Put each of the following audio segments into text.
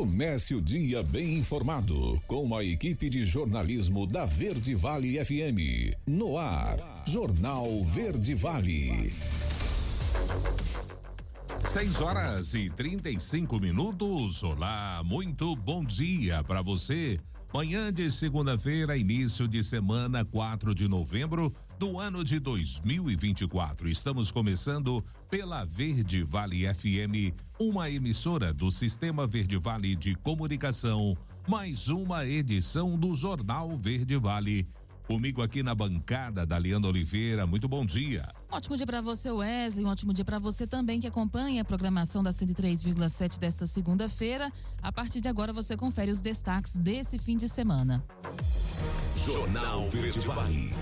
Comece o dia bem informado com a equipe de jornalismo da Verde Vale FM. No ar, Jornal Verde Vale. 6h35. Olá, muito bom dia para você. Manhã de segunda-feira, início de semana, 4 de novembro do ano de 2024. Estamos começando pela Verde Vale FM, uma emissora do Sistema Verde Vale de Comunicação, mais uma edição do Jornal Verde Vale. Comigo aqui na bancada, Daliana Oliveira, muito bom dia. Ótimo dia para você, Wesley, um ótimo dia para você também que acompanha a programação da 103,7 desta segunda-feira. A partir de agora você confere os destaques desse fim de semana. Jornal Verde Vale.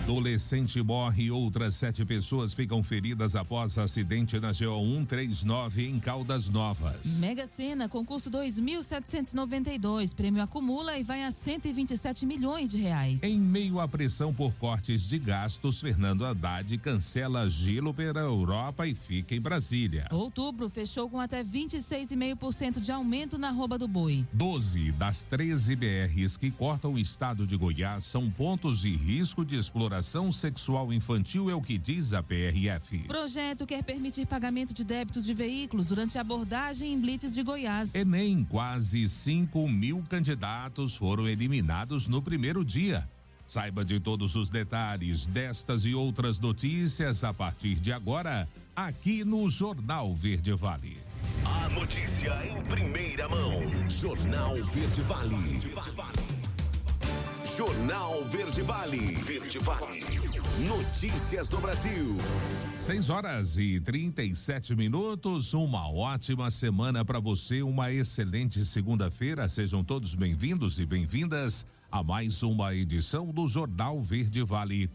Adolescente morre e outras 7 pessoas ficam feridas após acidente na GO 139 em Caldas Novas. Mega Sena, concurso 2.792, prêmio acumula e vai a 127 milhões de reais. Em meio à pressão por cortes de gastos, Fernando Haddad cancela gelo pela Europa e fica em Brasília. Outubro fechou com até 26,5% de aumento na arroba do boi. 12 das 13 BRs que cortam o estado de Goiás são pontos de risco de exploração sexual infantil, é o que diz a PRF. Projeto quer permitir pagamento de débitos de veículos durante a abordagem em blitz de Goiás. Enem, quase 5.000 candidatos foram eliminados no primeiro dia. Saiba de todos os detalhes destas e outras notícias a partir de agora, aqui no Jornal Verde Vale. A notícia em primeira mão. Jornal Verde Vale. Jornal Verde Vale. Verde Vale. Notícias do Brasil. 6h37. Uma ótima semana para você, uma excelente segunda-feira. Sejam todos bem-vindos e bem-vindas a mais uma edição do Jornal Verde Vale.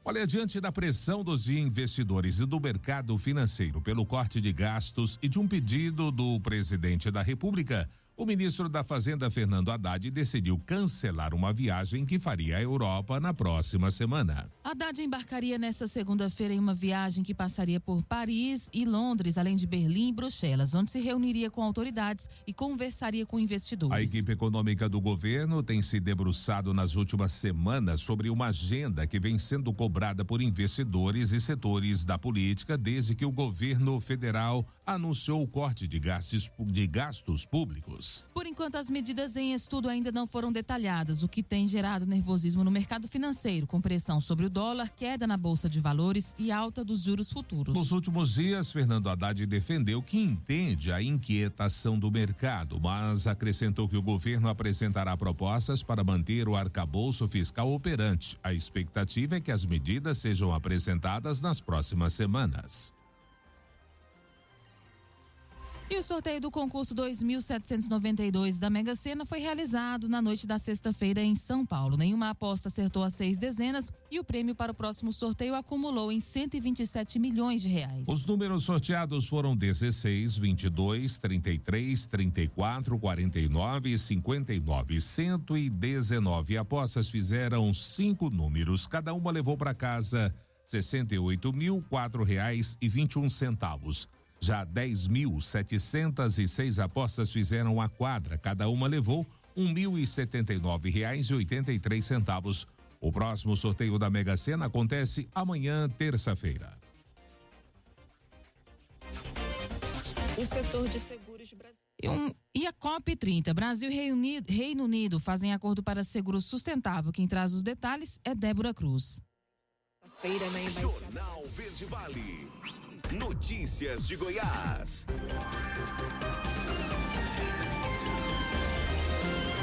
Olha, diante da pressão dos investidores e do mercado financeiro pelo corte de gastos e de um pedido do presidente da República, o ministro da Fazenda, Fernando Haddad, decidiu cancelar uma viagem que faria à Europa na próxima semana. Haddad embarcaria nesta segunda-feira em uma viagem que passaria por Paris e Londres, além de Berlim e Bruxelas, onde se reuniria com autoridades e conversaria com investidores. A equipe econômica do governo tem se debruçado nas últimas semanas sobre uma agenda que vem sendo cobrada por investidores e setores da política desde que o governo federal anunciou o corte de gastos públicos. Por enquanto, as medidas em estudo ainda não foram detalhadas, o que tem gerado nervosismo no mercado financeiro, com pressão sobre o dólar, queda na bolsa de valores e alta dos juros futuros. Nos últimos dias, Fernando Haddad defendeu que entende a inquietação do mercado, mas acrescentou que o governo apresentará propostas para manter o arcabouço fiscal operante. A expectativa é que as medidas sejam apresentadas nas próximas semanas. E o sorteio do concurso 2.792 da Mega Sena foi realizado na noite da sexta-feira em São Paulo. Nenhuma aposta acertou as 6 dezenas e o prêmio para o próximo sorteio acumulou em 127 milhões de reais. Os números sorteados foram 16, 22, 33, 34, 49 e 59. 119 apostas fizeram 5 números. Cada uma levou para casa R$68.004,21. Já 10.706 apostas fizeram a quadra, cada uma levou R$1.079,83. O próximo sorteio da Mega Sena acontece amanhã, terça-feira. O setor de seguros brasileiro. E a COP30, Brasil e Reino Unido fazem acordo para seguro sustentável. Quem traz os detalhes é Débora Cruz. Jornal Verde Vale. Notícias de Goiás.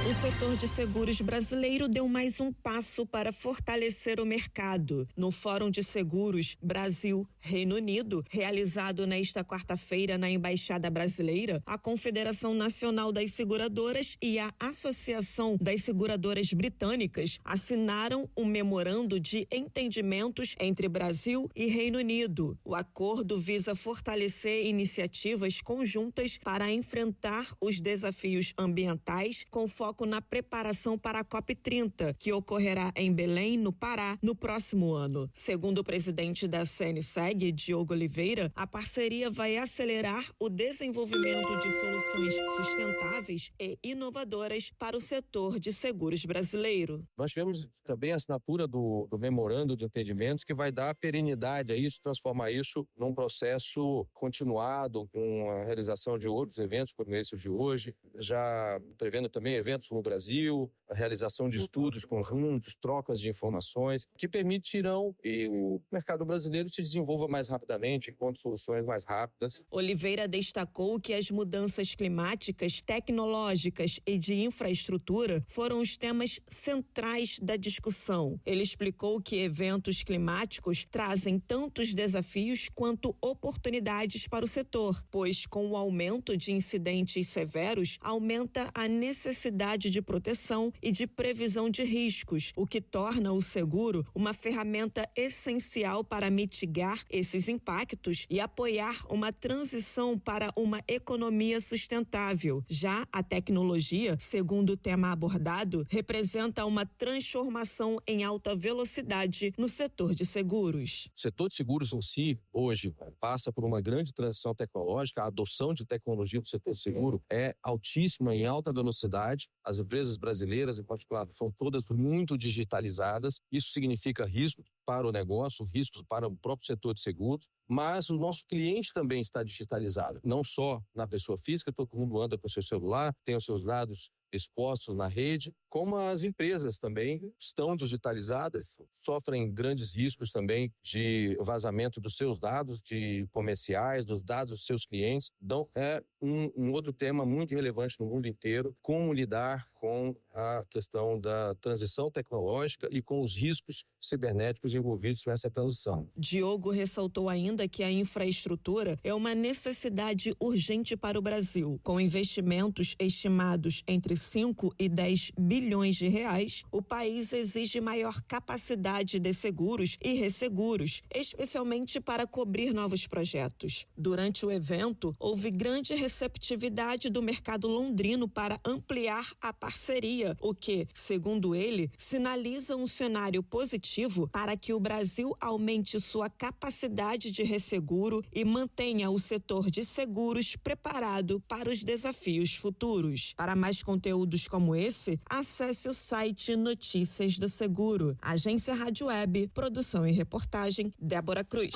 O setor de seguros brasileiro deu mais um passo para fortalecer o mercado. No Fórum de Seguros Brasil-Reino Unido, realizado nesta quarta-feira na Embaixada Brasileira, a Confederação Nacional das Seguradoras e a Associação das Seguradoras Britânicas assinaram um memorando de entendimentos entre Brasil e Reino Unido. O acordo visa fortalecer iniciativas conjuntas para enfrentar os desafios ambientais com foco na preparação para a COP30, que ocorrerá em Belém, no Pará, no próximo ano. Segundo o presidente da CNSEG, segue Diogo Oliveira, a parceria vai acelerar o desenvolvimento de soluções sustentáveis e inovadoras para o setor de seguros brasileiro. Nós tivemos também a assinatura do memorando de entendimentos que vai dar perenidade a isso, transformar isso num processo continuado, com a realização de outros eventos como esse de hoje, já prevendo também eventos no Brasil, a realização de estudos conjuntos, trocas de informações, que permitirão que o mercado brasileiro se desenvolva mais rapidamente, enquanto soluções mais rápidas. Oliveira destacou que as mudanças climáticas, tecnológicas e de infraestrutura foram os temas centrais da discussão. Ele explicou que eventos climáticos trazem tantos desafios quanto oportunidades para o setor, pois com o aumento de incidentes severos, aumenta a necessidade de proteção e de previsão de riscos, o que torna o seguro uma ferramenta essencial para mitigar esses impactos e apoiar uma transição para uma economia sustentável. Já a tecnologia, segundo o tema abordado, representa uma transformação em alta velocidade no setor de seguros. O setor de seguros em si, hoje, passa por uma grande transição tecnológica. A adoção de tecnologia do setor seguro é altíssima, em alta velocidade. As empresas brasileiras, em particular, são todas muito digitalizadas. Isso significa risco para o negócio, riscos para o próprio setor de seguros, mas o nosso cliente também está digitalizado. Não só na pessoa física, todo mundo anda com o seu celular, tem os seus dados expostos na rede, como as empresas também estão digitalizadas, sofrem grandes riscos também de vazamento dos seus dados de comerciais, dos dados dos seus clientes. Então, é um outro tema muito relevante no mundo inteiro, como lidar com a questão da transição tecnológica e com os riscos cibernéticos envolvidos nessa transição. Diogo ressaltou ainda que a infraestrutura é uma necessidade urgente para o Brasil. Com investimentos estimados entre 5 e 10 bilhões de reais, o país exige maior capacidade de seguros e resseguros, especialmente para cobrir novos projetos. Durante o evento, houve grande receptividade do mercado londrino para ampliar a parceria, o que, segundo ele, sinaliza um cenário positivo para que o Brasil aumente sua capacidade de resseguro e mantenha o setor de seguros preparado para os desafios futuros. Para mais conteúdos como esse, acesse o site Notícias do Seguro. Agência Rádio Web, produção e reportagem, Débora Cruz.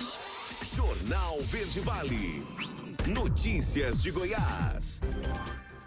Jornal Verde Vale. Notícias de Goiás.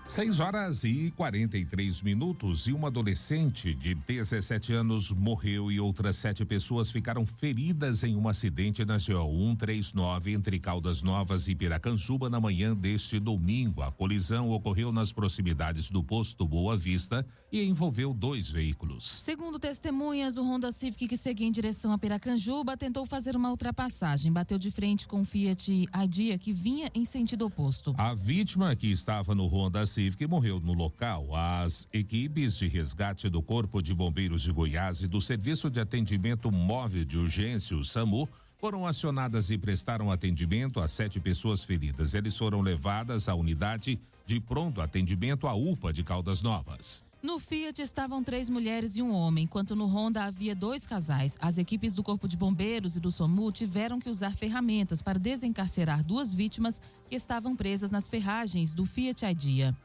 6h43 e uma adolescente de 17 anos morreu e outras 7 pessoas ficaram feridas em um acidente na GO 139 entre Caldas Novas e Piracanjuba na manhã deste domingo. A colisão ocorreu nas proximidades do posto Boa Vista e envolveu 2 veículos. Segundo testemunhas, o Honda Civic que seguia em direção a Piracanjuba tentou fazer uma ultrapassagem, bateu de frente com o Fiat Idea que vinha em sentido oposto. A vítima, que estava no Honda Civic, morreu no local. As equipes de resgate do Corpo de Bombeiros de Goiás e do Serviço de Atendimento Móvel de Urgência, o SAMU, foram acionadas e prestaram atendimento a 7 pessoas feridas. Eles foram levadas à unidade de pronto atendimento, à UPA de Caldas Novas. No Fiat estavam 3 mulheres e um homem, enquanto no Honda havia 2 casais. As equipes do Corpo de Bombeiros e do SAMU tiveram que usar ferramentas para desencarcerar 2 vítimas que estavam presas nas ferragens do Fiat Idea.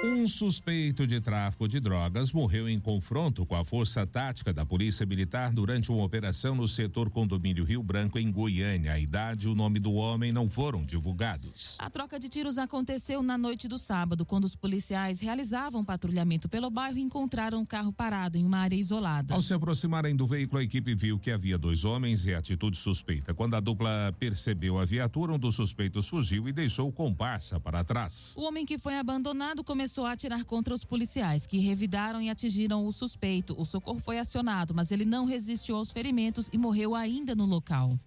Um suspeito de tráfico de drogas morreu em confronto com a força tática da Polícia Militar durante uma operação no setor Condomínio Rio Branco, em Goiânia. A idade e o nome do homem não foram divulgados. A troca de tiros aconteceu na noite do sábado, quando os policiais realizavam patrulhamento pelo bairro e encontraram um carro parado em uma área isolada. Ao se aproximarem do veículo, a equipe viu que havia 2 homens e atitude suspeita. Quando a dupla percebeu a viatura, um dos suspeitos fugiu e deixou o comparsa para trás. O homem que foi abandonado começou a atirar contra os policiais, que revidaram e atingiram o suspeito. O socorro foi acionado, mas ele não resistiu aos ferimentos e morreu ainda no local.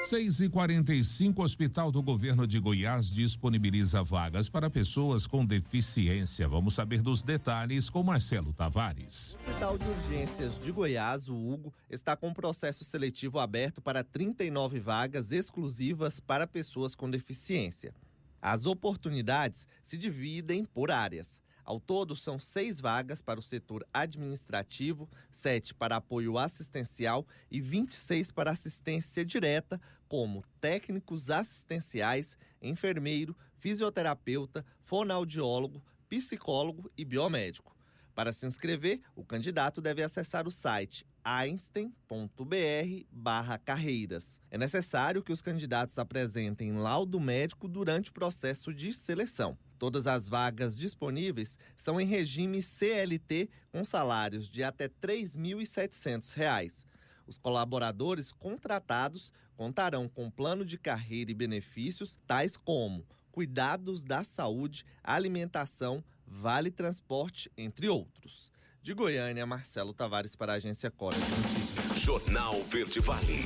6h45, o Hospital do Governo de Goiás disponibiliza vagas para pessoas com deficiência. Vamos saber dos detalhes com Marcelo Tavares. O Hospital de Urgências de Goiás, o Hugo, está com um processo seletivo aberto para 39 vagas exclusivas para pessoas com deficiência. As oportunidades se dividem por áreas. Ao todo, são 6 vagas para o setor administrativo, 7 para apoio assistencial e 26 para assistência direta, como técnicos assistenciais, enfermeiro, fisioterapeuta, fonoaudiólogo, psicólogo e biomédico. Para se inscrever, o candidato deve acessar o site einstein.br/carreiras. É necessário que os candidatos apresentem laudo médico durante o processo de seleção. Todas as vagas disponíveis são em regime CLT com salários de até R$ 3.700. Os colaboradores contratados contarão com plano de carreira e benefícios tais como cuidados da saúde, alimentação, vale transporte, entre outros. De Goiânia, Marcelo Tavares para a Agência Cora de Notícias. Jornal Verde Vale.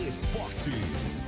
Esportes.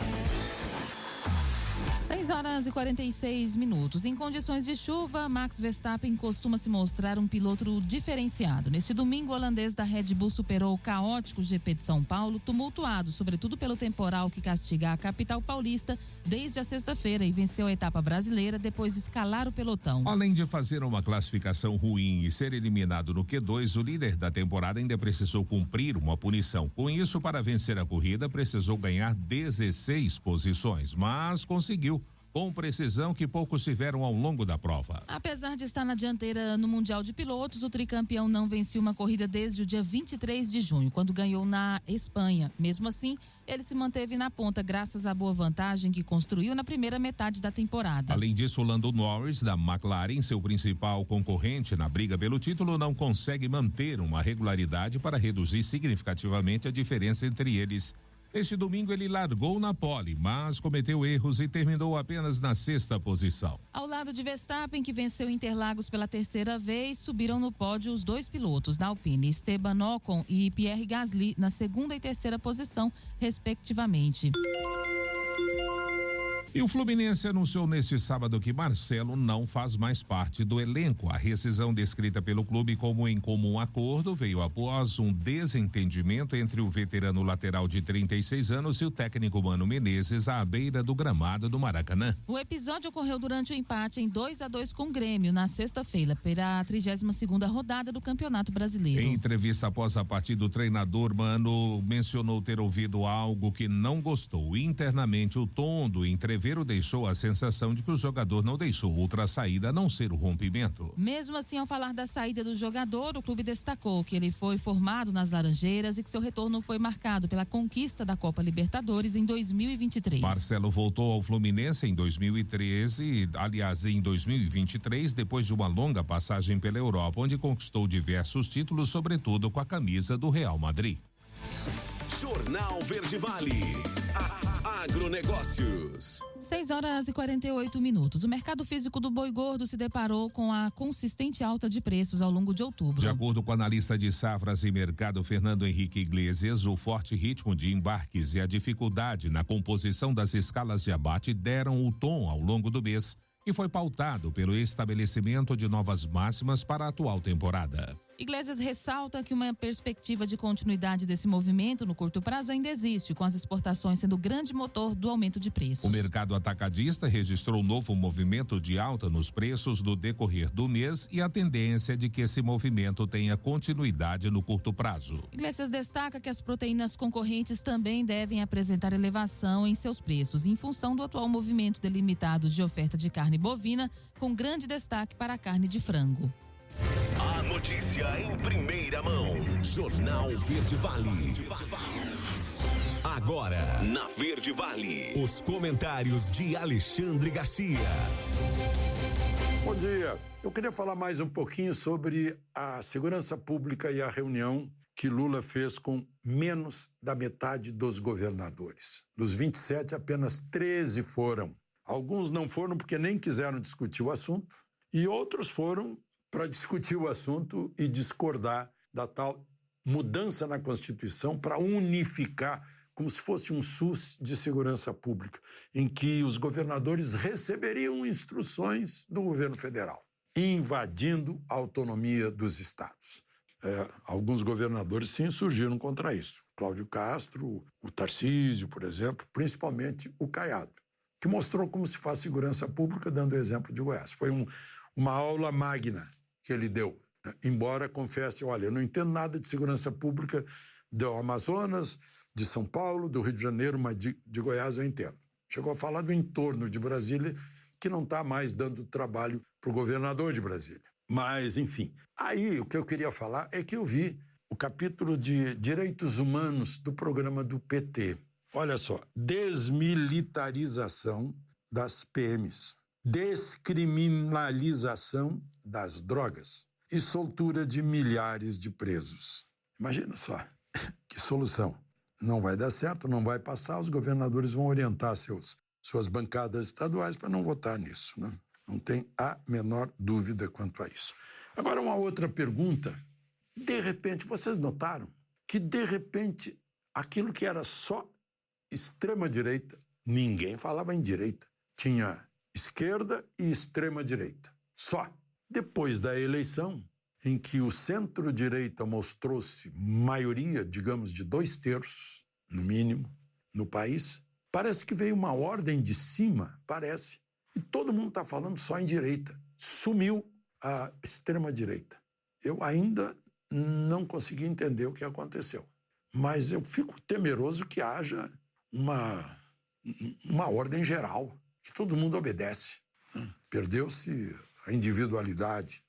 6h46. Em condições de chuva, Max Verstappen costuma se mostrar um piloto diferenciado. Neste domingo, o holandês da Red Bull superou o caótico GP de São Paulo, tumultuado, sobretudo pelo temporal que castiga a capital paulista desde a sexta-feira, e venceu a etapa brasileira depois de escalar o pelotão. Além de fazer uma classificação ruim e ser eliminado no Q2, o líder da temporada ainda precisou cumprir uma punição. Com isso, para vencer a corrida, precisou ganhar 16 posições, mas conseguiu, com precisão que poucos tiveram ao longo da prova. Apesar de estar na dianteira no Mundial de Pilotos, o tricampeão não vencia uma corrida desde o dia 23 de junho, quando ganhou na Espanha. Mesmo assim, ele se manteve na ponta graças à boa vantagem que construiu na primeira metade da temporada. Além disso, o Lando Norris, da McLaren, seu principal concorrente na briga pelo título, não consegue manter uma regularidade para reduzir significativamente a diferença entre eles. Este domingo ele largou na pole, mas cometeu erros e terminou apenas na 6ª posição. Ao lado de Verstappen, que venceu Interlagos pela 3ª vez, subiram no pódio os 2 pilotos da Alpine, Esteban Ocon e Pierre Gasly, na 2ª e 3ª posição, respectivamente. E o Fluminense anunciou neste sábado que Marcelo não faz mais parte do elenco. A rescisão descrita pelo clube como em comum acordo veio após um desentendimento entre o veterano lateral de 36 anos e o técnico Mano Menezes à beira do gramado do Maracanã. O episódio ocorreu durante o empate em 2-2 com o Grêmio na sexta-feira, pela 32ª rodada do Campeonato Brasileiro. Em entrevista após a partida, o treinador Mano mencionou ter ouvido algo que não gostou. Internamente, o tom do entrevero deixou a sensação de que o jogador não deixou outra saída a não ser o rompimento. Mesmo assim, ao falar da saída do jogador, o clube destacou que ele foi formado nas Laranjeiras e que seu retorno foi marcado pela conquista da Copa Libertadores em 2023. Marcelo voltou ao Fluminense em 2013, aliás, em 2023, depois de uma longa passagem pela Europa, onde conquistou diversos títulos, sobretudo com a camisa do Real Madrid. Jornal Verde Vale. Agronegócios. 6h48. O mercado físico do boi gordo se deparou com a consistente alta de preços ao longo de outubro. De acordo com o analista de safras e mercado Fernando Henrique Iglesias, o forte ritmo de embarques e a dificuldade na composição das escalas de abate deram o tom ao longo do mês, e foi pautado pelo estabelecimento de novas máximas para a atual temporada. Iglesias ressalta que uma perspectiva de continuidade desse movimento no curto prazo ainda existe, com as exportações sendo o grande motor do aumento de preços. O mercado atacadista registrou um novo movimento de alta nos preços no decorrer do mês, e a tendência é de que esse movimento tenha continuidade no curto prazo. Iglesias destaca que as proteínas concorrentes também devem apresentar elevação em seus preços, em função do atual movimento delimitado de oferta de carne bovina, com grande destaque para a carne de frango. A notícia em primeira mão. Jornal Verde Vale. Agora, na Verde Vale, os comentários de Alexandre Garcia. Bom dia. Eu queria falar mais um pouquinho sobre a segurança pública e a reunião que Lula fez com menos da metade dos governadores. Dos 27, apenas 13 foram. Alguns não foram porque nem quiseram discutir o assunto, e outros foram para discutir o assunto e discordar da tal mudança na Constituição para unificar, como se fosse um SUS de segurança pública, em que os governadores receberiam instruções do governo federal, invadindo a autonomia dos estados. Alguns governadores se insurgiram contra isso. Cláudio Castro, o Tarcísio, por exemplo, principalmente o Caiado, que mostrou como se faz segurança pública, dando o exemplo de Goiás. Foi um uma aula magna que ele deu. Embora confesse, olha, eu não entendo nada de segurança pública do Amazonas, de São Paulo, do Rio de Janeiro, mas de Goiás eu entendo. Chegou a falar do entorno de Brasília, que não está mais dando trabalho para o governador de Brasília. Mas, enfim, aí o que eu queria falar é que eu vi o capítulo de Direitos Humanos do programa do PT. Olha só, desmilitarização das PMs, descriminalização das drogas e soltura de milhares de presos. Imagina só, que solução. Não vai dar certo, não vai passar, os governadores vão orientar suas bancadas estaduais para não votar nisso, né? Não tem a menor dúvida quanto a isso. Agora, uma outra pergunta. De repente, vocês notaram que, de repente, aquilo que era só extrema-direita, ninguém falava em direita. Tinha esquerda e extrema-direita. Só. Depois da eleição, em que o centro-direita mostrou-se maioria, digamos, de 2/3, no mínimo, no país, parece que veio uma ordem de cima, parece, e todo mundo está falando só em direita. Sumiu a extrema-direita. Eu ainda não consegui entender o que aconteceu, mas eu fico temeroso que haja uma ordem geral, que todo mundo obedece. Perdeu-se a individualidade.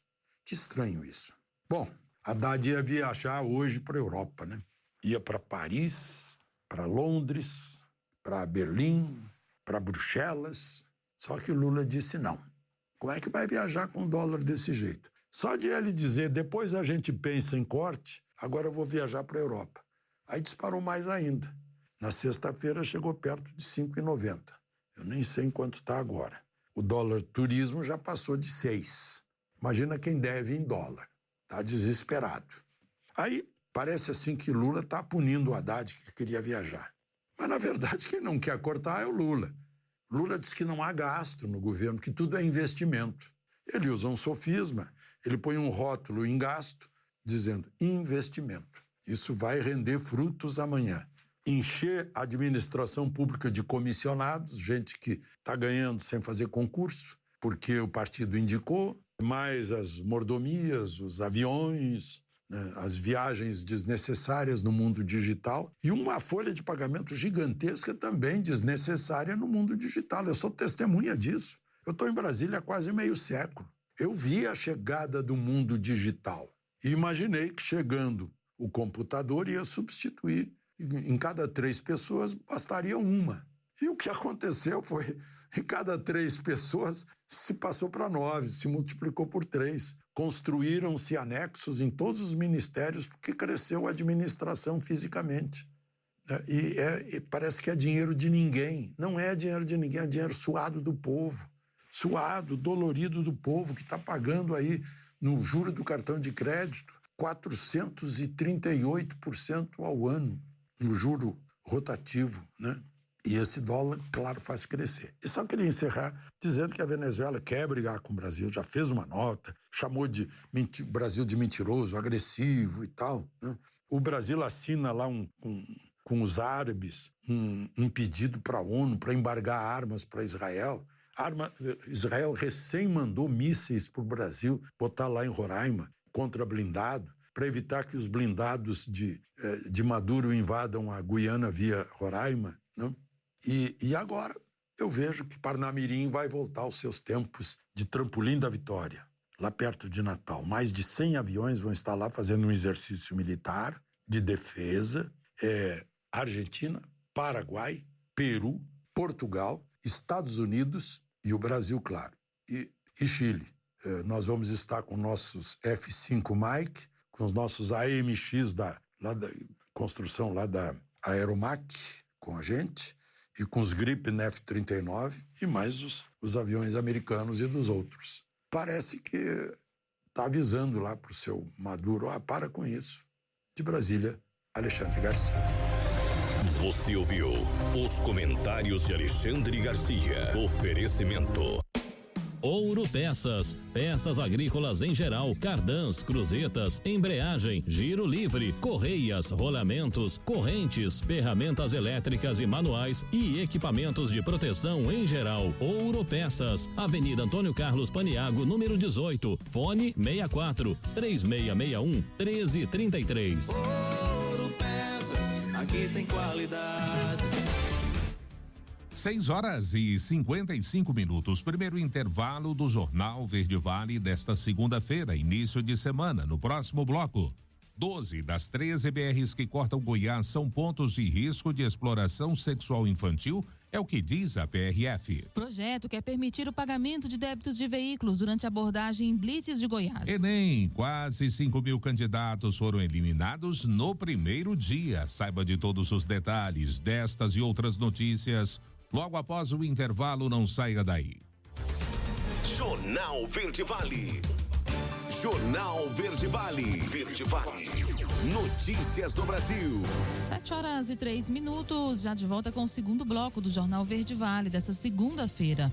Que estranho isso. Bom, Haddad ia viajar hoje para a Europa, né? Ia para Paris, para Londres, para Berlim, para Bruxelas. Só que Lula disse não. Como é que vai viajar com o dólar desse jeito? Só de ele dizer, depois a gente pensa em corte, agora eu vou viajar para a Europa. Aí disparou mais ainda. Na sexta-feira chegou perto de 5,90. Eu nem sei em quanto está agora. O dólar turismo já passou de 6. Imagina quem deve em dólar. Está desesperado. Aí parece assim que Lula está punindo o Haddad que queria viajar. Mas, na verdade, quem não quer cortar é o Lula. Lula diz que não há gasto no governo, que tudo é investimento. Ele usa um sofisma, ele põe um rótulo em gasto, dizendo investimento. Isso vai render frutos amanhã. Encher a administração pública de comissionados, gente que está ganhando sem fazer concurso, porque o partido indicou, mais as mordomias, os aviões, né, as viagens desnecessárias no mundo digital e uma folha de pagamento gigantesca também desnecessária no mundo digital. Eu sou testemunha disso. Eu estou em Brasília há quase meio século. Eu vi a chegada do mundo digital e imaginei que chegando o computador ia substituir. Em cada 3 pessoas bastaria uma. E o que aconteceu foi, em cada 3 pessoas, se passou para 9, se multiplicou por 3. Construíram-se anexos em todos os ministérios porque cresceu a administração fisicamente. E parece que é dinheiro de ninguém. Não é dinheiro de ninguém, é dinheiro suado do povo. Suado, dolorido do povo, que está pagando aí, no juro do cartão de crédito, 438% ao ano, no juro rotativo, né? E esse dólar, claro, faz crescer. E só queria encerrar dizendo que a Venezuela quer brigar com o Brasil, já fez uma nota, chamou de Brasil de mentiroso, agressivo e tal, né? O Brasil assina lá com os árabes um pedido para a ONU para embargar armas para Israel. Israel recém mandou mísseis para o Brasil, botar lá em Roraima, contra blindado, para evitar que os blindados de Maduro invadam a Guiana via Roraima, né? E agora eu vejo que Parnamirim vai voltar aos seus tempos de trampolim da vitória, lá perto de Natal. Mais de 100 aviões vão estar lá fazendo um exercício militar de defesa. Argentina, Paraguai, Peru, Portugal, Estados Unidos e o Brasil, claro, e Chile. Nós vamos estar com nossos F-5 Mike, com os nossos AMX da construção lá da Aeromac com a gente, e com os Gripen F-39 e mais os aviões americanos e dos outros. Parece que está avisando lá para o seu Maduro, para com isso. De Brasília, Alexandre Garcia. Você ouviu os comentários de Alexandre Garcia. Oferecimento Ouro Peças, peças agrícolas em geral, cardãs, cruzetas, embreagem, giro livre, correias, rolamentos, correntes, ferramentas elétricas e manuais e equipamentos de proteção em geral. Ouro Peças, Avenida Antônio Carlos Paniago, número 18, fone 64 3661 1333. Ouro Peças, aqui tem qualidade. 6h55. Primeiro intervalo do Jornal Verde Vale desta segunda-feira, início de semana. No próximo bloco, 12 das 13 BRs que cortam Goiás são pontos de risco de exploração sexual infantil, é o que diz a PRF. Projeto quer permitir o pagamento de débitos de veículos durante a abordagem em blitz de Goiás. Enem, quase 5.000 candidatos foram eliminados no primeiro dia. Saiba de todos os detalhes destas e outras notícias logo após o intervalo. Não saia daí. Jornal Verde Vale. Jornal Verde Vale. Verde Vale. Notícias do Brasil. 7h03, já de volta com o segundo bloco do Jornal Verde Vale dessa segunda-feira.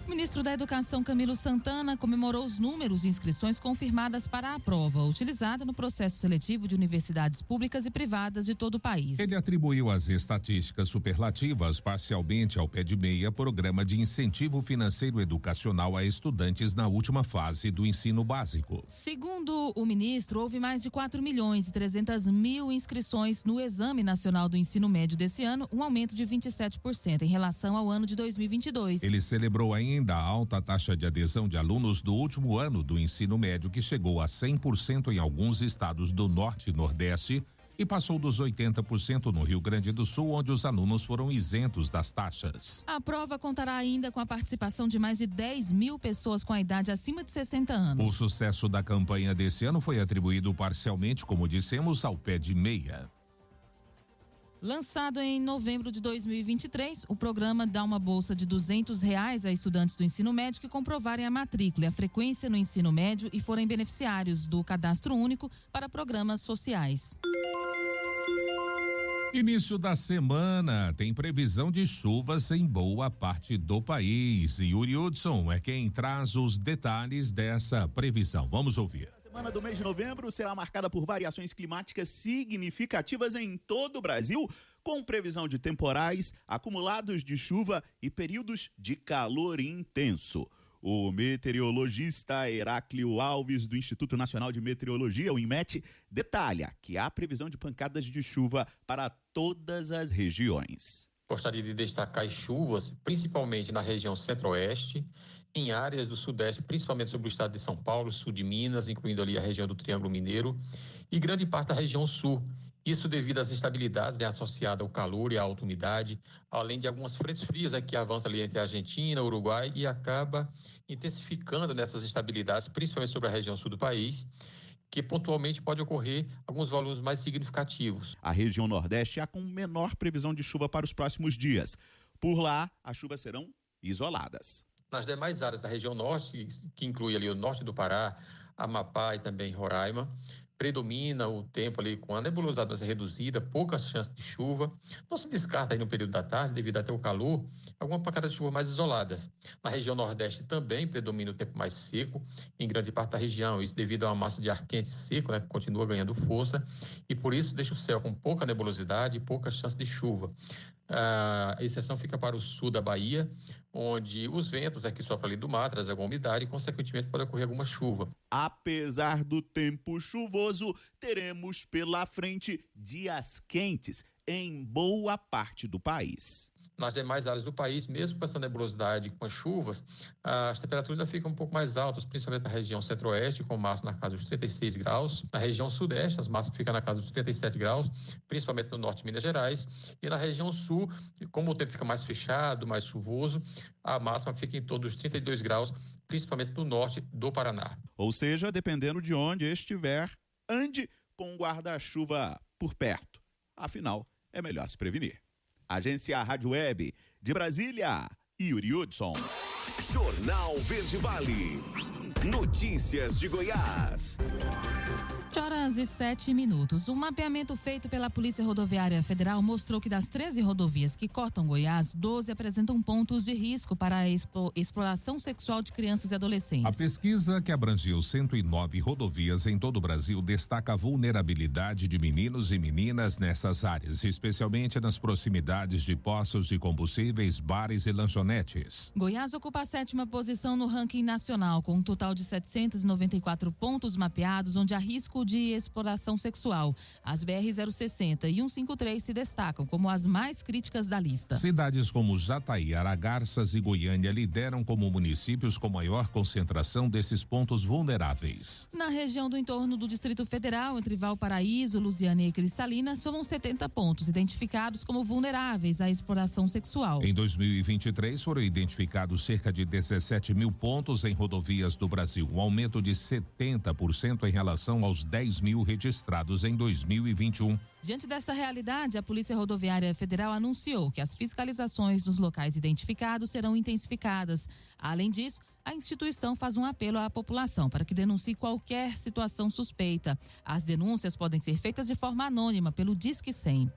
O ministro da Educação, Camilo Santana, comemorou os números de inscrições confirmadas para a prova, utilizada no processo seletivo de universidades públicas e privadas de todo o país. Ele atribuiu as estatísticas superlativas parcialmente ao pé de meia, programa de incentivo financeiro educacional a estudantes na última fase do ensino básico. Segundo o ministro, houve mais de 4.300.000 inscrições no Exame Nacional do Ensino Médio desse ano, um aumento de 27% em relação ao ano de 2022. Ele celebrou ainda a alta taxa de adesão de alunos do último ano do ensino médio, que chegou a 100% em alguns estados do Norte e Nordeste e passou dos 80% no Rio Grande do Sul, onde os alunos foram isentos das taxas. A prova contará ainda com a participação de mais de 10.000 pessoas com a idade acima de 60 anos. O sucesso da campanha desse ano foi atribuído parcialmente, como dissemos, ao pé de meia. Lançado em novembro de 2023, o programa dá uma bolsa de R$200 a estudantes do ensino médio que comprovarem a matrícula e a frequência no ensino médio e forem beneficiários do Cadastro Único para programas sociais. Início da semana tem previsão de chuvas em boa parte do país. E Yuri Hudson é quem traz os detalhes dessa previsão. Vamos ouvir. A semana do mês de novembro será marcada por variações climáticas significativas em todo o Brasil, com previsão de temporais, acumulados de chuva e períodos de calor intenso. O meteorologista Heráclio Alves, do Instituto Nacional de Meteorologia, o INMET, detalha que há previsão de pancadas de chuva para todas as regiões. Gostaria de destacar as chuvas, principalmente na região centro-oeste, em áreas do sudeste, principalmente sobre o estado de São Paulo, sul de Minas, incluindo ali a região do Triângulo Mineiro, e grande parte da região sul. Isso devido às instabilidades associadas ao calor e à alta umidade, além de algumas frentes frias que avançam ali entre a Argentina, o Uruguai e acaba intensificando nessas instabilidades, principalmente sobre a região sul do país, que pontualmente pode ocorrer alguns volumes mais significativos. A região nordeste é a com menor previsão de chuva para os próximos dias. Por lá, as chuvas serão isoladas. Nas demais áreas da região norte, que inclui ali o norte do Pará, Amapá e também Roraima, predomina o tempo ali com a nebulosidade mais reduzida, poucas chances de chuva. Não se descarta aí no período da tarde, devido até o calor, alguma pancada de chuva mais isoladas. Na região nordeste também predomina o tempo mais seco, em grande parte da região, isso devido a uma massa de ar quente seco, que continua ganhando força, e por isso deixa o céu com pouca nebulosidade e pouca chance de chuva. A exceção fica para o sul da Bahia, onde os ventos que sopram ali do mar trazem alguma umidade e, consequentemente, pode ocorrer alguma chuva. Apesar do tempo chuvoso, teremos pela frente dias quentes em boa parte do país. Nas demais áreas do país, mesmo com essa nebulosidade com as chuvas, as temperaturas ainda ficam um pouco mais altas, principalmente na região centro-oeste, com máximo na casa dos 36 graus. Na região sudeste, as máximas ficam na casa dos 37 graus, principalmente no norte de Minas Gerais. E na região sul, como o tempo fica mais fechado, mais chuvoso, a máxima fica em torno dos 32 graus, principalmente no norte do Paraná. Ou seja, dependendo de onde estiver, ande com o guarda-chuva por perto. Afinal, é melhor se prevenir. Agência Rádio Web de Brasília, Yuri Hudson. Jornal Verde Vale. Notícias de Goiás. 7h07. Um mapeamento feito pela Polícia Rodoviária Federal mostrou que das 13 rodovias que cortam Goiás, 12 apresentam pontos de risco para a exploração sexual de crianças e adolescentes. A pesquisa, que abrangiu 109 rodovias em todo o Brasil, destaca a vulnerabilidade de meninos e meninas nessas áreas, especialmente nas proximidades de postos de combustíveis, bares e lanchonetes. Goiás ocupa a 7ª posição no ranking nacional, com um total de 794 pontos mapeados, onde há risco de exploração sexual. As BR-060 e 153 se destacam como as mais críticas da lista. Cidades como Jataí, Aragarças e Goiânia lideram como municípios com maior concentração desses pontos vulneráveis. Na região do entorno do Distrito Federal, entre Valparaíso, Lusiânia e Cristalina, somam 70 pontos identificados como vulneráveis à exploração sexual. Em 2023, foram identificados cerca de 17 mil pontos em rodovias do Brasil, um aumento de 70% em relação aos 10 mil registrados em 2021. Diante dessa realidade, a Polícia Rodoviária Federal anunciou que as fiscalizações nos locais identificados serão intensificadas. Além disso, a instituição faz um apelo à população para que denuncie qualquer situação suspeita. As denúncias podem ser feitas de forma anônima pelo Disque 100.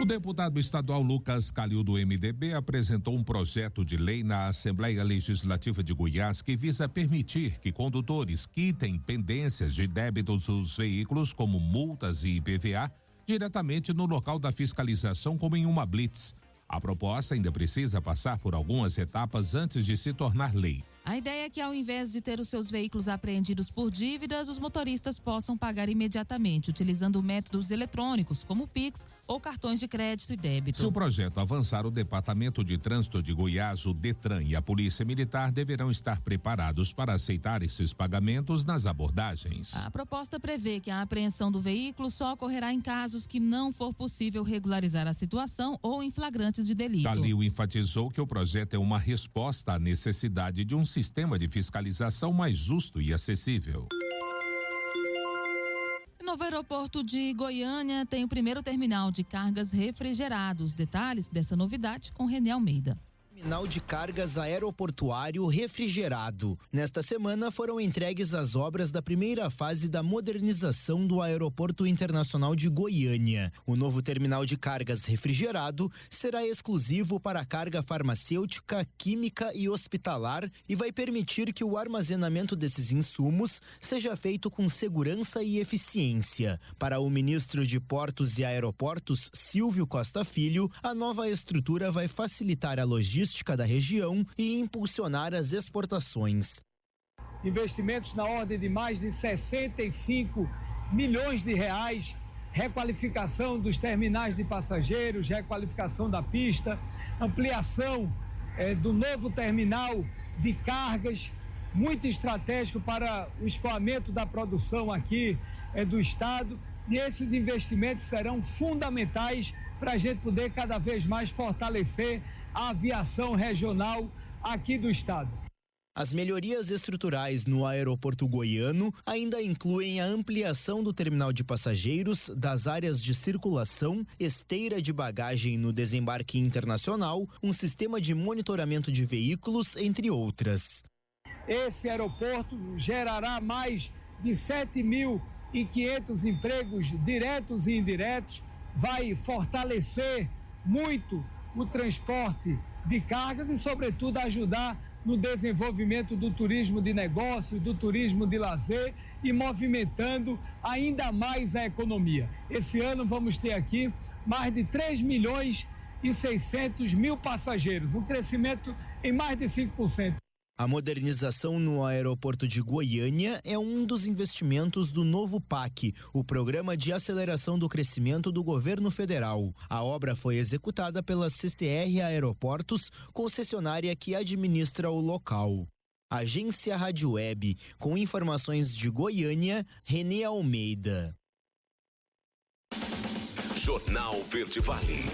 O deputado estadual Lucas Calil, do MDB, apresentou um projeto de lei na Assembleia Legislativa de Goiás que visa permitir que condutores quitem pendências de débitos dos veículos, como multas e IPVA, diretamente no local da fiscalização, como em uma blitz. A proposta ainda precisa passar por algumas etapas antes de se tornar lei. A ideia é que, ao invés de ter os seus veículos apreendidos por dívidas, os motoristas possam pagar imediatamente, utilizando métodos eletrônicos, como Pix ou cartões de crédito e débito. Se o projeto avançar, o Departamento de Trânsito de Goiás, o DETRAN e a Polícia Militar deverão estar preparados para aceitar esses pagamentos nas abordagens. A proposta prevê que a apreensão do veículo só ocorrerá em casos que não for possível regularizar a situação ou em flagrantes de delito. Calil enfatizou que o projeto é uma resposta à necessidade de um sistema de fiscalização mais justo e acessível. O novo aeroporto de Goiânia tem o primeiro terminal de cargas refrigerado. Os detalhes dessa novidade com René Almeida. Terminal de cargas aeroportuário refrigerado. Nesta semana foram entregues as obras da primeira fase da modernização do Aeroporto Internacional de Goiânia. O novo terminal de cargas refrigerado será exclusivo para a carga farmacêutica, química e hospitalar e vai permitir que o armazenamento desses insumos seja feito com segurança e eficiência. Para o ministro de Portos e Aeroportos, Silvio Costa Filho, a nova estrutura vai facilitar a logística da região e impulsionar as exportações. Investimentos na ordem de mais de 65 milhões de reais, requalificação dos terminais de passageiros, requalificação da pista, ampliação do novo terminal de cargas, muito estratégico para o escoamento da produção aqui do estado, e esses investimentos serão fundamentais para a gente poder cada vez mais fortalecer a aviação regional aqui do estado. As melhorias estruturais no aeroporto goiano ainda incluem a ampliação do terminal de passageiros, das áreas de circulação, esteira de bagagem no desembarque internacional, um sistema de monitoramento de veículos, entre outras. Esse aeroporto gerará mais de 7.500 empregos diretos e indiretos, vai fortalecer muito o transporte de cargas e, sobretudo, ajudar no desenvolvimento do turismo de negócio, do turismo de lazer e movimentando ainda mais a economia. Esse ano vamos ter aqui mais de 3.600.000 passageiros, um crescimento em mais de 5%. A modernização no aeroporto de Goiânia é um dos investimentos do novo PAC, o Programa de Aceleração do Crescimento do Governo Federal. A obra foi executada pela CCR Aeroportos, concessionária que administra o local. Agência Rádio Web, com informações de Goiânia, René Almeida. Jornal Verde Vale.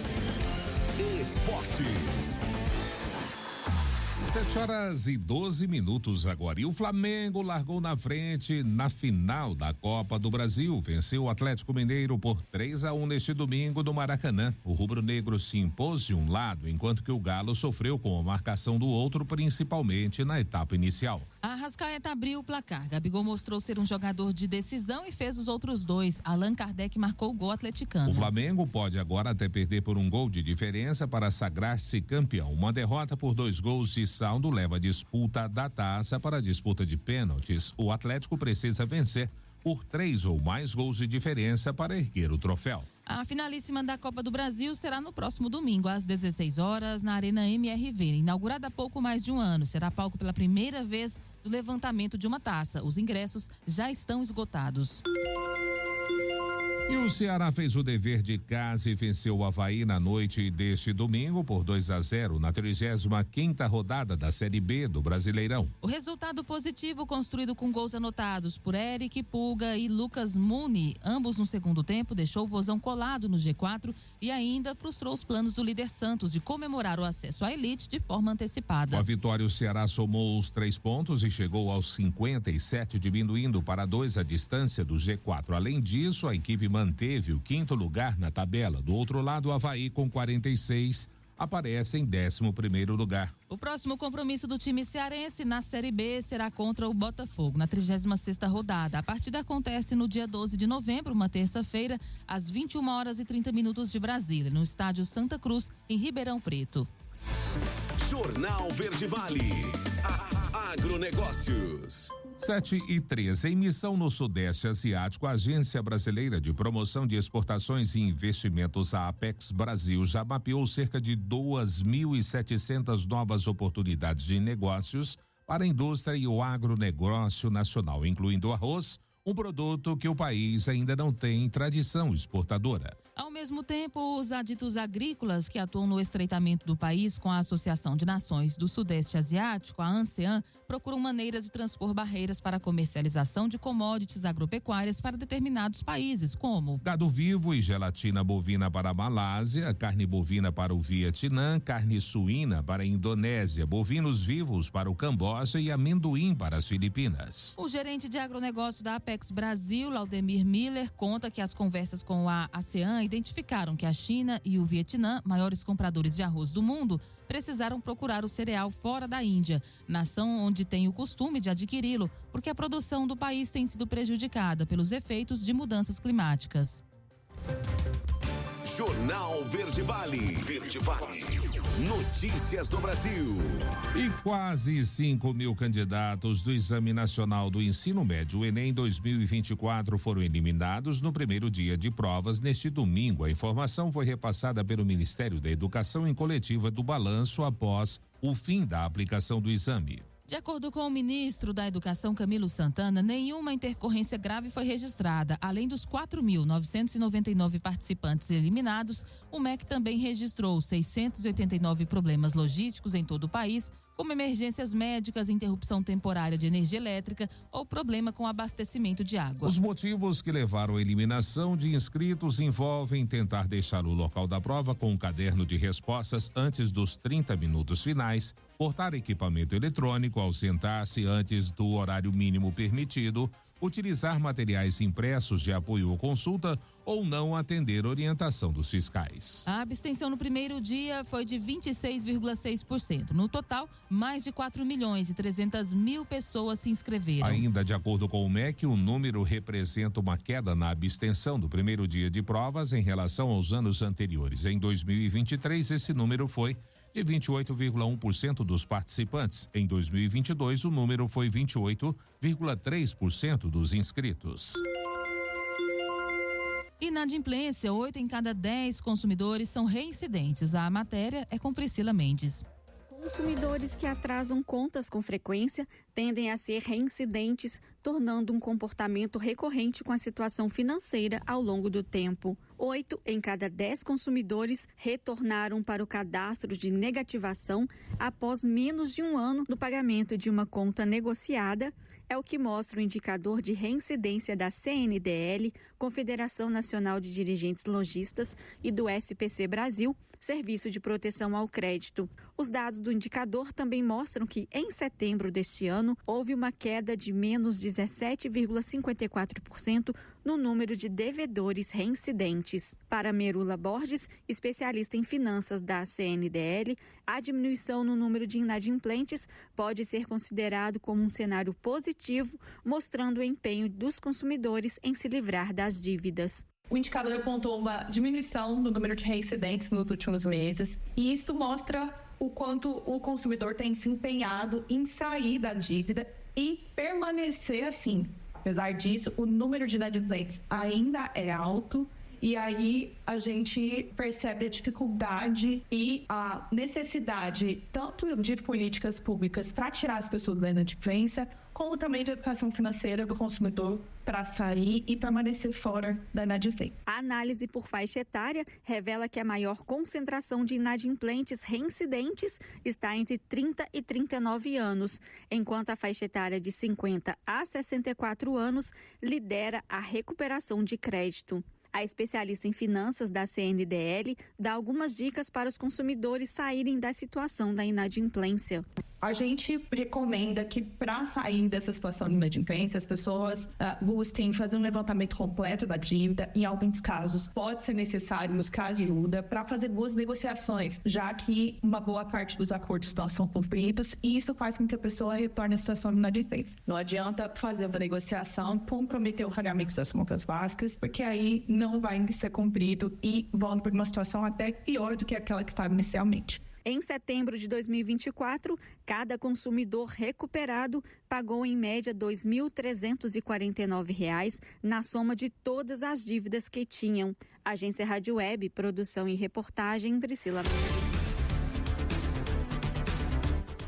Esportes. 7h12 agora. E o Flamengo largou na frente na final da Copa do Brasil. Venceu o Atlético Mineiro por 3-1 neste domingo no Maracanã. O rubro-negro se impôs de um lado, enquanto que o Galo sofreu com a marcação do outro, principalmente na etapa inicial. A Arrascaeta abriu o placar. Gabigol mostrou ser um jogador de decisão e fez os outros dois. Allan Kardec marcou o gol atleticano. O Flamengo pode agora até perder por um gol de diferença para sagrar-se campeão. Uma derrota por 2 gols de saldo leva a disputa da taça para a disputa de pênaltis. O Atlético precisa vencer por 3 ou mais gols de diferença para erguer o troféu. A finalíssima da Copa do Brasil será no próximo domingo, às 16 horas, na Arena MRV. Inaugurada há pouco mais de um ano, será palco pela primeira vez do levantamento de uma taça. Os ingressos já estão esgotados. E o Ceará fez o dever de casa e venceu o Avaí na noite deste domingo por 2-0 na 35ª rodada da Série B do Brasileirão. O resultado positivo, construído com gols anotados por Eric Pulga e Lucas Muni, ambos no segundo tempo, deixou o Vozão colado no G4 e ainda frustrou os planos do líder Santos de comemorar o acesso à elite de forma antecipada. Com a vitória, o Ceará somou os 3 pontos e chegou aos 57, diminuindo para 2 a distância do G4. Além disso, a equipe manteve o 5º lugar na tabela. Do outro lado, o Avaí, com 46, aparece em 11º lugar. O próximo compromisso do time cearense na Série B será contra o Botafogo, na 36ª rodada. A partida acontece no dia 12 de novembro, uma terça-feira, às 21h30 de Brasília, no estádio Santa Cruz, em Ribeirão Preto. Jornal Verde Vale. Agronegócios. 7h13. Em missão no Sudeste Asiático, a Agência Brasileira de Promoção de Exportações e Investimentos, a Apex Brasil, já mapeou cerca de 2.700 novas oportunidades de negócios para a indústria e o agronegócio nacional, incluindo o arroz, um produto que o país ainda não tem tradição exportadora. Ao mesmo tempo, os aditos agrícolas que atuam no estreitamento do país com a Associação de Nações do Sudeste Asiático, a ANSEAN, procuram maneiras de transpor barreiras para a comercialização de commodities agropecuárias para determinados países, como gado vivo e gelatina bovina para a Malásia, carne bovina para o Vietnã, carne suína para a Indonésia, bovinos vivos para o Camboja e amendoim para as Filipinas. O gerente de agronegócio da Apex Brasil, Laudemir Miller, conta que as conversas com a ASEAN identificaram que a China e o Vietnã, maiores compradores de arroz do mundo, precisaram procurar o cereal fora da Índia, nação onde tem o costume de adquiri-lo, porque a produção do país tem sido prejudicada pelos efeitos de mudanças climáticas. Jornal Verde Vale. Verde Vale. Notícias do Brasil. E quase 5.000 candidatos do Exame Nacional do Ensino Médio, o Enem 2024, foram eliminados no primeiro dia de provas neste domingo. A informação foi repassada pelo Ministério da Educação em coletiva do balanço após o fim da aplicação do exame. De acordo com o ministro da Educação, Camilo Santana, nenhuma intercorrência grave foi registrada. Além dos 4.999 participantes eliminados, o MEC também registrou 689 problemas logísticos em todo o país, como emergências médicas, interrupção temporária de energia elétrica ou problema com abastecimento de água. Os motivos que levaram à eliminação de inscritos envolvem tentar deixar o local da prova com um caderno de respostas antes dos 30 minutos finais, portar equipamento eletrônico ao sentar-se antes do horário mínimo permitido, utilizar materiais impressos de apoio ou consulta ou não atender orientação dos fiscais. A abstenção no primeiro dia foi de 26,6%. No total, mais de 4.300.000 pessoas se inscreveram. Ainda de acordo com o MEC, o número representa uma queda na abstenção do primeiro dia de provas em relação aos anos anteriores. Em 2023, esse número foi de 28,1% dos participantes. Em 2022, o número foi 28,3% dos inscritos. Inadimplência, 8 em cada 10 consumidores são reincidentes. A matéria é com Priscila Mendes. Consumidores que atrasam contas com frequência tendem a ser reincidentes, tornando um comportamento recorrente com a situação financeira ao longo do tempo. 8 em cada 10 consumidores retornaram para o cadastro de negativação após menos de um ano no pagamento de uma conta negociada, é o que mostra o indicador de reincidência da CNDL, Confederação Nacional de Dirigentes Lojistas, e do SPC Brasil, Serviço de Proteção ao Crédito. Os dados do indicador também mostram que, em setembro deste ano, houve uma queda de menos 17,54% no número de devedores reincidentes. Para Merula Borges, especialista em finanças da CNDL, a diminuição no número de inadimplentes pode ser considerado como um cenário positivo, mostrando o empenho dos consumidores em se livrar das dívidas. O indicador apontou uma diminuição no número de reincidentes nos últimos meses, e isso mostra o quanto o consumidor tem se empenhado em sair da dívida e permanecer assim. Apesar disso, o número de inadimplentes ainda é alto, e aí a gente percebe a dificuldade e a necessidade tanto de políticas públicas para tirar as pessoas da inadimplência, como também de educação financeira do consumidor para sair e permanecer fora da inadimplência. A análise por faixa etária revela que a maior concentração de inadimplentes reincidentes está entre 30 e 39 anos, enquanto a faixa etária de 50 a 64 anos lidera a recuperação de crédito. A especialista em finanças da CNDL dá algumas dicas para os consumidores saírem da situação da inadimplência. A gente recomenda que, para sair dessa situação de inadimplência, as pessoas busquem fazer um levantamento completo da dívida. Em alguns casos, pode ser necessário buscar ajuda para fazer boas negociações, já que uma boa parte dos acordos não são cumpridos, e isso faz com que a pessoa retorne à situação de inadimplência. Não adianta fazer uma negociação, comprometer o pagamento das contas básicas, porque aí não vai ser cumprido e volta para uma situação até pior do que aquela que estava inicialmente. Em setembro de 2024, cada consumidor recuperado pagou em média R$ 2.349 na soma de todas as dívidas que tinham. Agência Rádio Web, produção e reportagem, Priscila Mendes.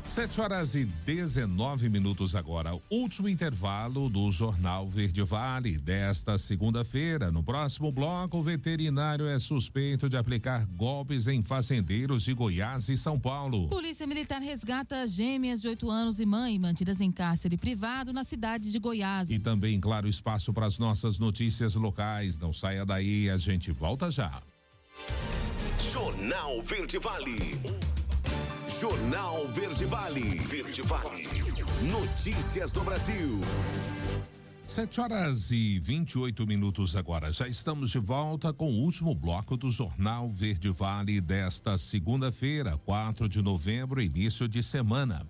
7h19 agora, último intervalo do Jornal Verde Vale desta segunda-feira. No próximo bloco, o veterinário é suspeito de aplicar golpes em fazendeiros de Goiás e São Paulo. Polícia Militar resgata gêmeas de 8 anos e mãe mantidas em cárcere privado na cidade de Goiás. E também, claro, espaço para as nossas notícias locais. Não saia daí, a gente volta já. Jornal Verde Vale. Jornal Verde Vale. Verde Vale. Notícias do Brasil. 7h28 agora. Já estamos de volta com o último bloco do Jornal Verde Vale desta segunda-feira, 4 de novembro, início de semana.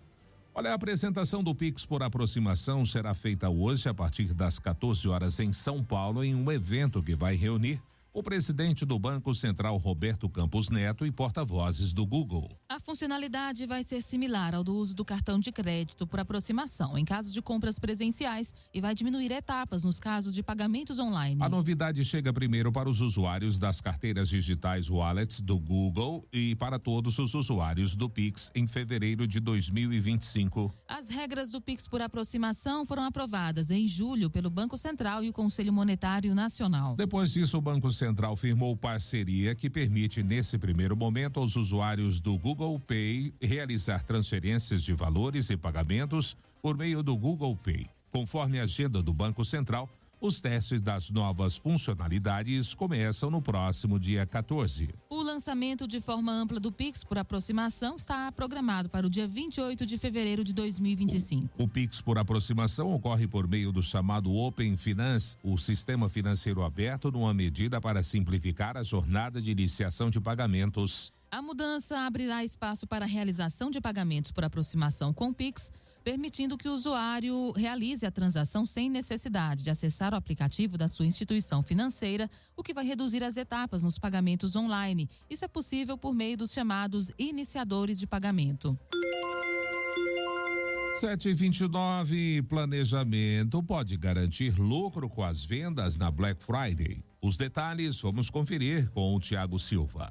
Olha, a apresentação do Pix por aproximação será feita hoje a partir das 14 horas em São Paulo, em um evento que vai reunir o presidente do Banco Central, Roberto Campos Neto, e porta-vozes do Google. A funcionalidade vai ser similar ao do uso do cartão de crédito por aproximação em casos de compras presenciais e vai diminuir etapas nos casos de pagamentos online. A novidade chega primeiro para os usuários das carteiras digitais wallets do Google e para todos os usuários do Pix em fevereiro de 2025. As regras do Pix por aproximação foram aprovadas em julho pelo Banco Central e o Conselho Monetário Nacional. Depois disso, o Banco Central firmou parceria que permite, nesse primeiro momento, aos usuários do Google Pay realizar transferências de valores e pagamentos por meio do Google Pay. Conforme a agenda do Banco Central, os testes das novas funcionalidades começam no próximo dia 14. O lançamento de forma ampla do Pix por aproximação está programado para o dia 28 de fevereiro de 2025. O Pix por aproximação ocorre por meio do chamado Open Finance, o sistema financeiro aberto, numa medida para simplificar a jornada de iniciação de pagamentos. A mudança abrirá espaço para a realização de pagamentos por aproximação com Pix, permitindo que o usuário realize a transação sem necessidade de acessar o aplicativo da sua instituição financeira, o que vai reduzir as etapas nos pagamentos online. Isso é possível por meio dos chamados iniciadores de pagamento. 7h29, planejamento pode garantir lucro com as vendas na Black Friday. Os detalhes vamos conferir com o Thiago Silva.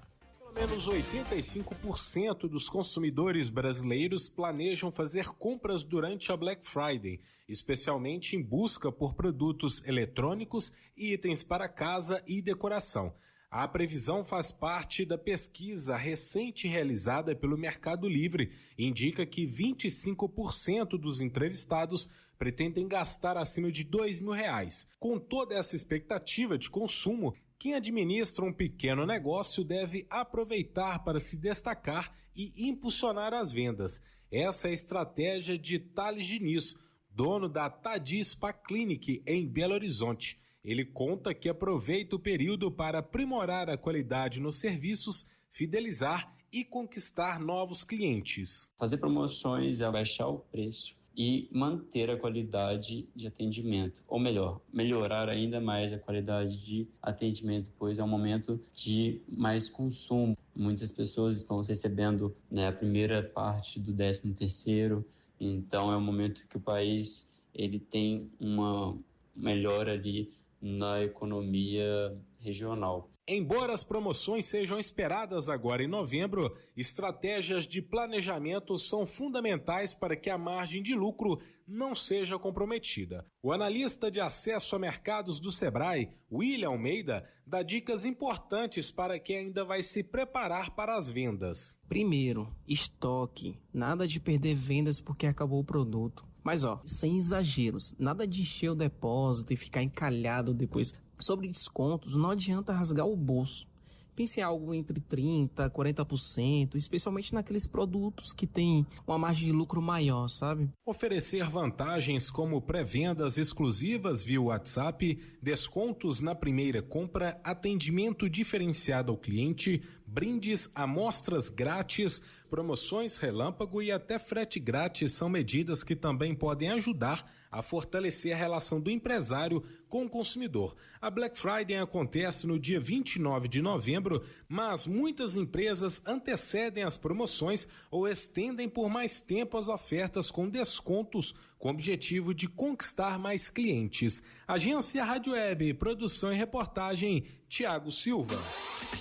Pelo menos 85% dos consumidores brasileiros planejam fazer compras durante a Black Friday, especialmente em busca por produtos eletrônicos e itens para casa e decoração. A previsão faz parte da pesquisa recente realizada pelo Mercado Livre e indica que 25% dos entrevistados pretendem gastar acima de R$ 2.000. Com toda essa expectativa de consumo, Quem administra um pequeno negócio deve aproveitar para se destacar e impulsionar as vendas. Essa é a estratégia de Thales Diniz, dono da Tadi Spa Clinic em Belo Horizonte. Ele conta que aproveita o período para aprimorar a qualidade nos serviços, fidelizar e conquistar novos clientes. Fazer promoções, abaixar o preço e manter a qualidade de atendimento, ou melhor, melhorar ainda mais a qualidade de atendimento, pois é um momento de mais consumo. Muitas pessoas estão recebendo, a primeira parte do 13º, então é um momento que o país ele tem uma melhora ali na economia regional. Embora as promoções sejam esperadas agora em novembro, estratégias de planejamento são fundamentais para que a margem de lucro não seja comprometida. O analista de acesso a mercados do Sebrae, William Almeida, dá dicas importantes para quem ainda vai se preparar para as vendas. Primeiro, estoque. Nada de perder vendas porque acabou o produto. Mas sem exageros, nada de encher o depósito e ficar encalhado depois. Sobre descontos, não adianta rasgar o bolso. Pense em algo entre 30% a 40%, especialmente naqueles produtos que têm uma margem de lucro maior, sabe? Oferecer vantagens como pré-vendas exclusivas via WhatsApp, descontos na primeira compra, atendimento diferenciado ao cliente, brindes, amostras grátis, promoções relâmpago e até frete grátis são medidas que também podem ajudar a fortalecer a relação do empresário com o consumidor. A Black Friday acontece no dia 29 de novembro, mas muitas empresas antecedem as promoções ou estendem por mais tempo as ofertas com descontos, com o objetivo de conquistar mais clientes. Agência Rádio Web, produção e reportagem, Tiago Silva.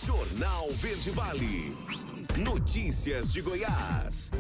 Jornal Verde Vale. Notícias de Goiás.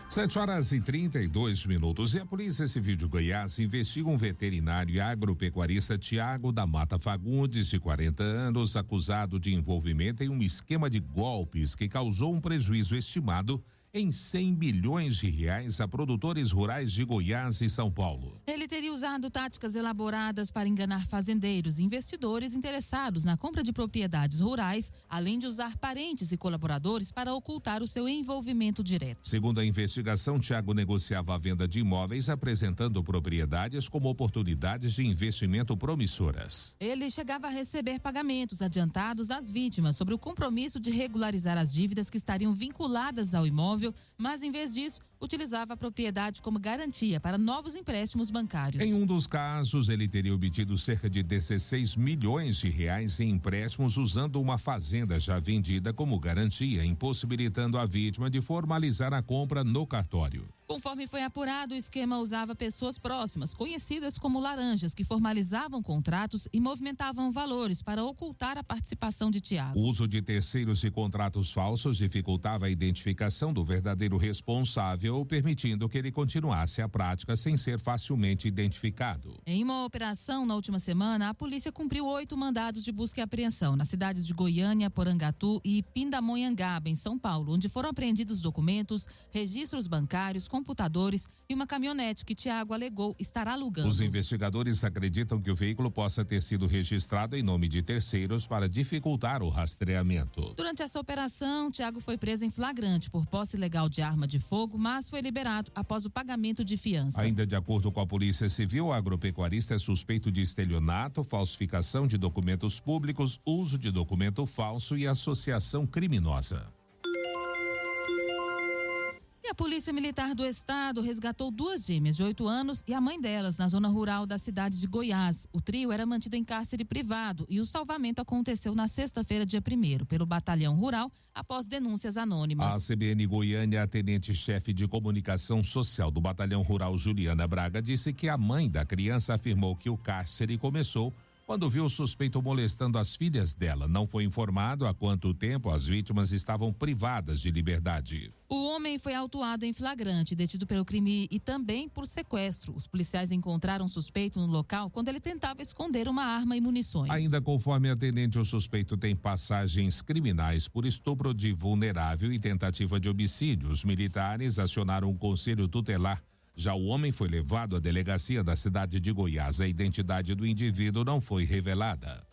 7h32. E a Polícia Civil de Goiás investiga um veterinário e agropecuarista Tiago da Mata Fagundes, de 40 anos, acusado de envolvimento em um esquema de golpes que causou um prejuízo estimado em 100 bilhões de reais a produtores rurais de Goiás e São Paulo. Ele teria usado táticas elaboradas para enganar fazendeiros e investidores interessados na compra de propriedades rurais, além de usar parentes e colaboradores para ocultar o seu envolvimento direto. Segundo a investigação, Tiago negociava a venda de imóveis, apresentando propriedades como oportunidades de investimento promissoras. Ele chegava a receber pagamentos adiantados das vítimas sobre o compromisso de regularizar as dívidas que estariam vinculadas ao imóvel, mas em vez disso, utilizava a propriedade como garantia para novos empréstimos bancários. Em um dos casos, ele teria obtido cerca de 16 milhões de reais em empréstimos usando uma fazenda já vendida como garantia, impossibilitando a vítima de formalizar a compra no cartório. Conforme foi apurado, o esquema usava pessoas próximas, conhecidas como laranjas, que formalizavam contratos e movimentavam valores para ocultar a participação de Tiago. O uso de terceiros e contratos falsos dificultava a identificação do verdadeiro responsável, permitindo que ele continuasse a prática sem ser facilmente identificado. Em uma operação na última semana, a polícia cumpriu 8 mandados de busca e apreensão nas cidades de Goiânia, Porangatu e Pindamonhangaba, em São Paulo, onde foram apreendidos documentos, registros bancários, computadores e uma caminhonete que Tiago alegou estar alugando. Os investigadores acreditam que o veículo possa ter sido registrado em nome de terceiros para dificultar o rastreamento. Durante essa operação, Tiago foi preso em flagrante por posse ilegal de arma de fogo, mas foi liberado após o pagamento de fiança. Ainda de acordo com a Polícia Civil, o agropecuarista é suspeito de estelionato, falsificação de documentos públicos, uso de documento falso e associação criminosa. E a Polícia Militar do Estado resgatou 2 gêmeas de 8 anos e a mãe delas na zona rural da cidade de Goiás. O trio era mantido em cárcere privado e o salvamento aconteceu na sexta-feira, dia 1º, pelo Batalhão Rural, após denúncias anônimas. A CBN Goiânia, a tenente-chefe de comunicação social do Batalhão Rural, Juliana Braga, disse que a mãe da criança afirmou que o cárcere começou quando viu o suspeito molestando as filhas dela. Não foi informado há quanto tempo as vítimas estavam privadas de liberdade. O homem foi autuado em flagrante, detido pelo crime e também por sequestro. Os policiais encontraram o suspeito no local quando ele tentava esconder uma arma e munições. Ainda conforme a tenente, o suspeito tem passagens criminais por estupro de vulnerável e tentativa de homicídio. Os militares acionaram um conselho tutelar. Já o homem foi levado à delegacia da cidade de Goiás. A identidade do indivíduo não foi revelada.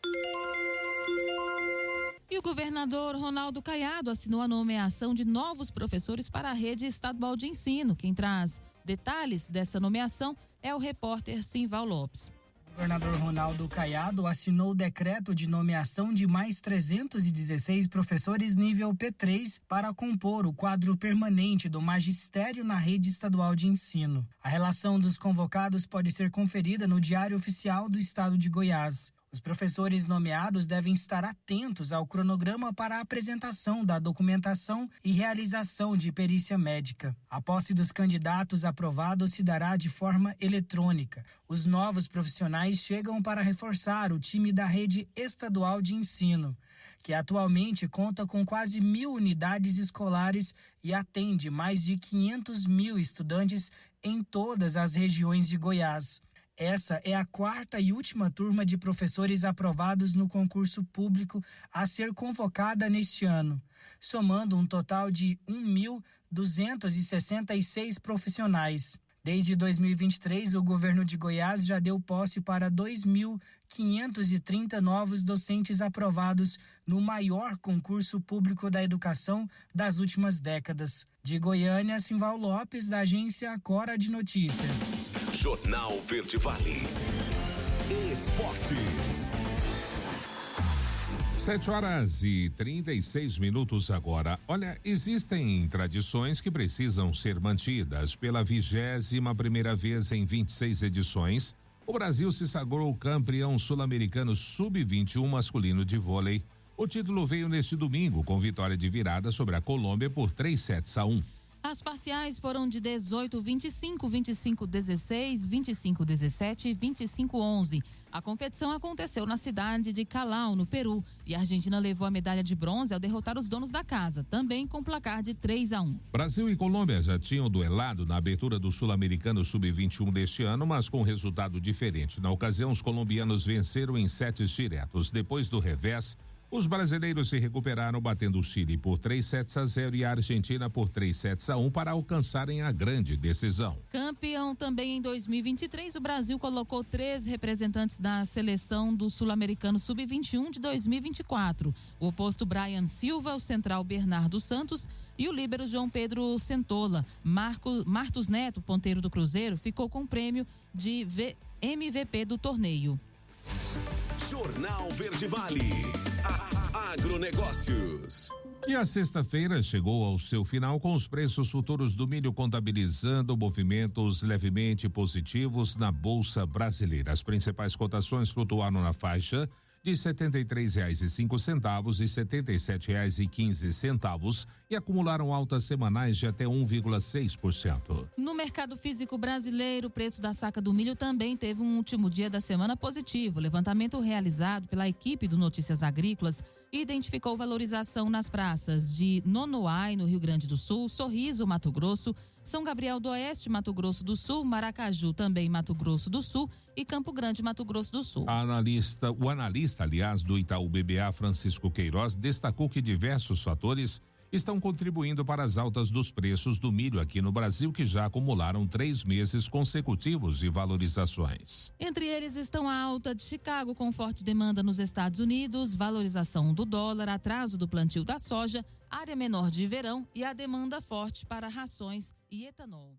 E o governador Ronaldo Caiado assinou a nomeação de novos professores para a rede estadual de ensino. Quem traz detalhes dessa nomeação é o repórter Simval Lopes. O governador Ronaldo Caiado assinou o decreto de nomeação de mais 316 professores nível P3 para compor o quadro permanente do magistério na rede estadual de ensino. A relação dos convocados pode ser conferida no Diário Oficial do Estado de Goiás. Os professores nomeados devem estar atentos ao cronograma para a apresentação da documentação e realização de perícia médica. A posse dos candidatos aprovados se dará de forma eletrônica. Os novos profissionais chegam para reforçar o time da rede estadual de ensino, que atualmente conta com quase 1.000 unidades escolares e atende mais de 500 mil estudantes em todas as regiões de Goiás. Essa é a quarta e última turma de professores aprovados no concurso público a ser convocada neste ano, somando um total de 1.266 profissionais. Desde 2023, o governo de Goiás já deu posse para 2.530 novos docentes aprovados no maior concurso público da educação das últimas décadas. De Goiânia, Simval Lopes, da agência Cora de Notícias. Jornal Verde Vale. Esportes. 7h36 agora. Olha, existem tradições que precisam ser mantidas. Pela 21ª vez em 26 edições, o Brasil se sagrou campeão sul-americano sub-21 masculino de vôlei. O título veio neste domingo com vitória de virada sobre a Colômbia por 3-1. As parciais foram de 18-25, 25-16, 25-17 e 25-11. A competição aconteceu na cidade de Callao, no Peru, e a Argentina levou a medalha de bronze ao derrotar os donos da casa, também com placar de 3-1. Brasil e Colômbia já tinham duelado na abertura do Sul-Americano Sub-21 deste ano, mas com resultado diferente. Na ocasião, os colombianos venceram em sets diretos. Depois do revés, os brasileiros se recuperaram batendo o Chile por 3-0 e a Argentina por 3-1 para alcançarem a grande decisão. Campeão também em 2023, o Brasil colocou 3 representantes da seleção do Sul-Americano Sub-21 de 2024. O oposto Brian Silva, o central Bernardo Santos e o líbero João Pedro Centola. Martos Neto, ponteiro do Cruzeiro, ficou com o prêmio de MVP do torneio. Jornal Verde Vale. Agronegócios. E a sexta-feira chegou ao seu final com os preços futuros do milho contabilizando movimentos levemente positivos na Bolsa Brasileira. As principais cotações flutuaram na faixa de R$ 73,05 e R$ 77,15 e acumularam altas semanais de até 1,6%. No mercado físico brasileiro, o preço da saca do milho também teve um último dia da semana positivo. O levantamento realizado pela equipe do Notícias Agrícolas identificou valorização nas praças de Nonoai, no Rio Grande do Sul, Sorriso, Mato Grosso, São Gabriel do Oeste, Mato Grosso do Sul, Maracaju, também Mato Grosso do Sul e Campo Grande, Mato Grosso do Sul. O analista, do Itaú BBA, Francisco Queiroz, destacou que diversos fatores estão contribuindo para as altas dos preços do milho aqui no Brasil, que já acumularam 3 meses consecutivos de valorizações. Entre eles estão a alta de Chicago, com forte demanda nos Estados Unidos, valorização do dólar, atraso do plantio da soja, área menor de verão e a demanda forte para rações e etanol.